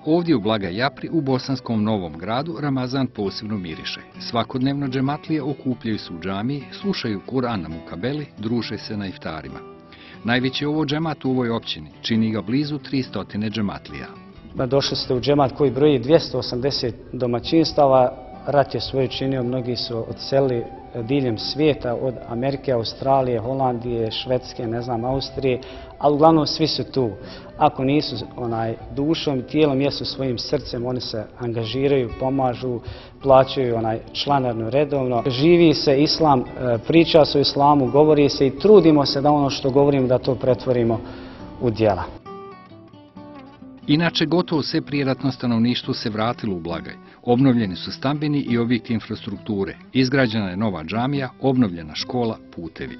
Ovdje u Blagaj Japri u Bosanskom Novom Gradu Ramazan posebno miriše. Svakodnevno džematlije okupljaju se u džamiji, slušaju Kur'an na mukabeli, druže se na iftarima. Najveći je ovo džemat u ovoj općini, čini ga blizu 300 džematlija. Došli ste u džemat koji broji 280 domaćinstava. Rat je svoje činio, mnogi su odselili diljem svijeta, od Amerike, Australije, Holandije, Švedske, Austrije, ali uglavnom svi su tu. Ako nisu dušom i tijelom, jesu svojim srcem, oni se angažiraju, pomažu, plaćaju članarinu redovno. Živi se islam, priča se o islamu, govori se i trudimo se da ono što govorimo da to pretvorimo u djela. Inače, gotovo sve prijeratno stanovništvo se vratilo u Blagaj. Obnovljeni su stambeni i objekti infrastrukture, izgrađena je nova džamija, obnovljena škola, putevi.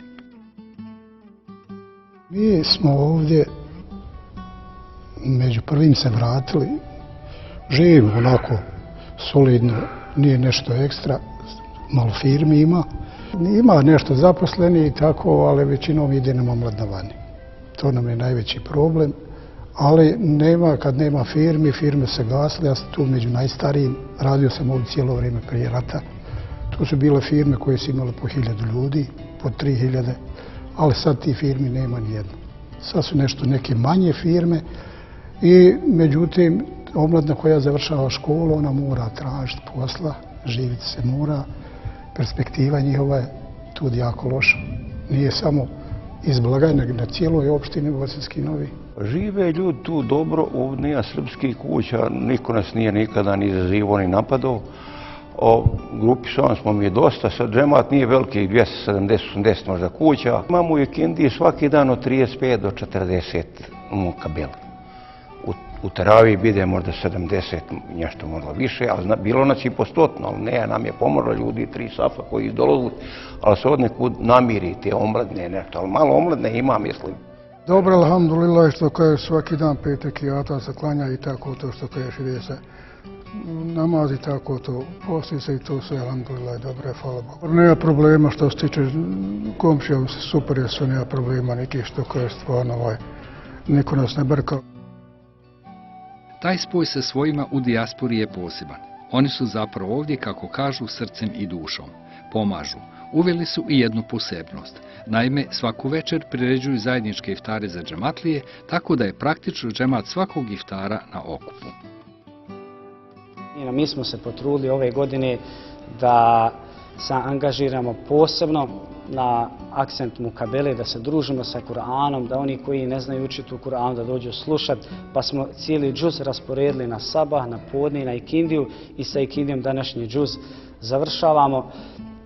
Mi smo ovdje među prvim se vratili, živimo onako solidno, nije nešto ekstra, malo firmi ima. Ima nešto zaposleni i tako, ali većinom ide nam omladna vani. To nam je najveći problem. Ali kad nema firmi, firme se gasile, ja sam tu među najstarijim, radio sam ovdje cijelo vrijeme prije rata. Tu su bile firme koje su imale po 1000 ljudi, po 3000, ali sad ti firmi nema nijedno. Sad su nešto neke manje firme i međutim, omladna koja završava školu, ona mora tražiti posla, živjeti se mora, perspektiva njihova je tu jako loša. Nije samo iz Blagajne, nego na cijeloj opštini Bosanski Novi. Žive ljudi tu dobro, ovdje nema srpskih kuća, niko nas nije nikada ni izazivao ni napadao. Grupisovan smo mi dosta, sad džemat nije veliki, 270-80 možda kuća. Imamo u ikindiji svaki dan od 35 do 40 mukabela. U teraviji bide možda 70, nešto možda više, ali bilo nas i po 100, ali ne, nam je pomoralo ljudi 3 safa koji dolazu, ali se od nekud namiri te omladne nešto, ali malo omladne ima, mislim. Dobro, alhamdulillah, što kažeš svaki dan 5 rekijata se klanja i tako to što kažeš ide se namaz i tako to, posti se i to sve, alhamdulillah, dobro je, hvala Bogu. Nema problema što se tiče komšija, super je sve, nema problema, neki što kažeš stvarno, niko nas ne brka. Taj spoj sa svojima u dijaspori je poseban. Oni su zapravo ovdje, kako kažu, srcem i dušom. Pomažu. Uveli su i jednu posebnost. Naime, svaku večer priređuju zajedničke iftare za džematlije, tako da je praktično džemat svakog iftara na okupu. Mi smo se potrudili ove godine da se angažiramo posebno na akcent mukabele, da se družimo sa Kur'anom, da oni koji ne znaju učiti u Kur'anu da dođu slušati, pa smo cijeli džuz rasporedili na sabah, na podne, na ikindiju i sa ikindijom današnji džuz završavamo.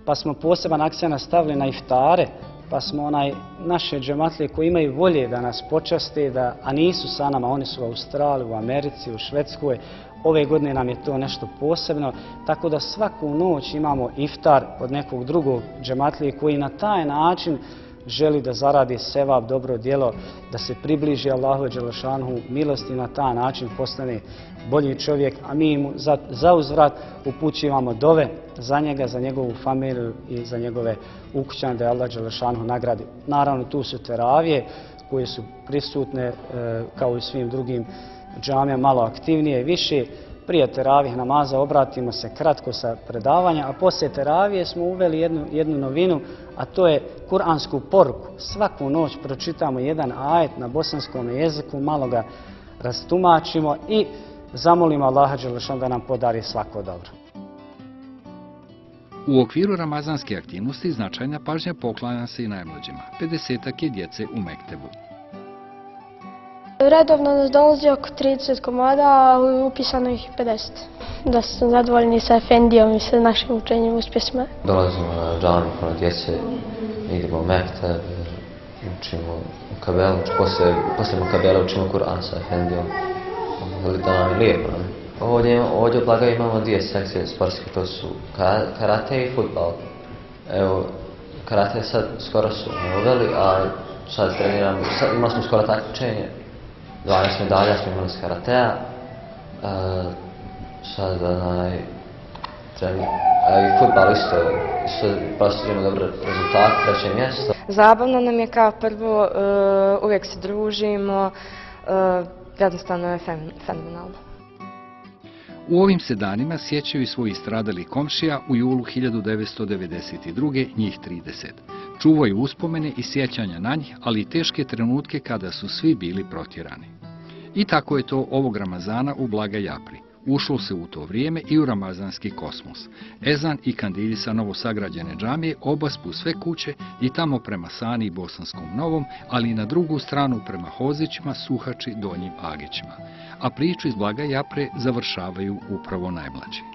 Pa smo poseban akcent stavili na iftare, pa smo naše džematlije koji imaju volje da nas počaste, a nisu sa nama, oni su u Australiji, u Americi, u Švedskoj. Ove godine nam je to nešto posebno, tako da svaku noć imamo iftar od nekog drugog džematlije koji na taj način želi da zaradi sevap, dobro djelo, da se približi Allahu dželešanuhu milosti, na taj način postane bolji čovjek, a mi mu za uzvrat upućivamo dove za njega, za njegovu familiju i za njegove ukućane da je Allah dželešanuhu nagradi. Naravno, tu su teravije koje su prisutne kao i svim drugim džamijama, malo aktivnije i više. Prije teravih namaza obratimo se kratko sa predavanja, a poslije teravije smo uveli jednu novinu, a to je kuransku poruku. Svaku noć pročitamo jedan ajet na bosanskom jeziku, malo ga rastumačimo i zamolimo Allaha dželešan da nam podari svako dobro. U okviru ramazanske aktivnosti značajna pažnja poklanja se i najmlađima. 50-ak je djece u mektebu. Redovno nas dolazi oko 30 komada, a upisano ih 50. Da sam zadovoljni sa efendijom i sa našim učenjem uspjesima. Dolazimo na džamiju puno djece, idemo u mekteb, učimo mukabelu, poslije mukabela učimo Kur'an sa efendijom. To nam je lijepo. Ovdje u Blagaju imamo 2 sekcije sportske, to su karate i fudbal. Evo, karate sad skoro su uveli, a sad treniramo, imali smo skoro takmičenje. 12 medalja smo imali s karatea, sad i fudbal isto postižemo dobre rezultate, 3. mjesto. Zabavno nam je kao prvo, uvijek se družimo, jednostavno je fenomenalno. U ovim se danima sjećaju i svoji stradali komšija u julu 1992. njih 30. Čuvaju uspomene i sjećanja na njih, ali i teške trenutke kada su svi bili protjerani. I tako je to ovog Ramazana u Blagaj Japri. Ušlo se u to vrijeme i u ramazanski kosmos. Ezan i kandili sa novosagrađene džamije obaspu sve kuće i tamo prema Sani i Bosanskom Novom, ali i na drugu stranu prema Hozićima, Suhači, Donjim Agićima. A priču iz Blagaj Japre završavaju upravo najmlađi.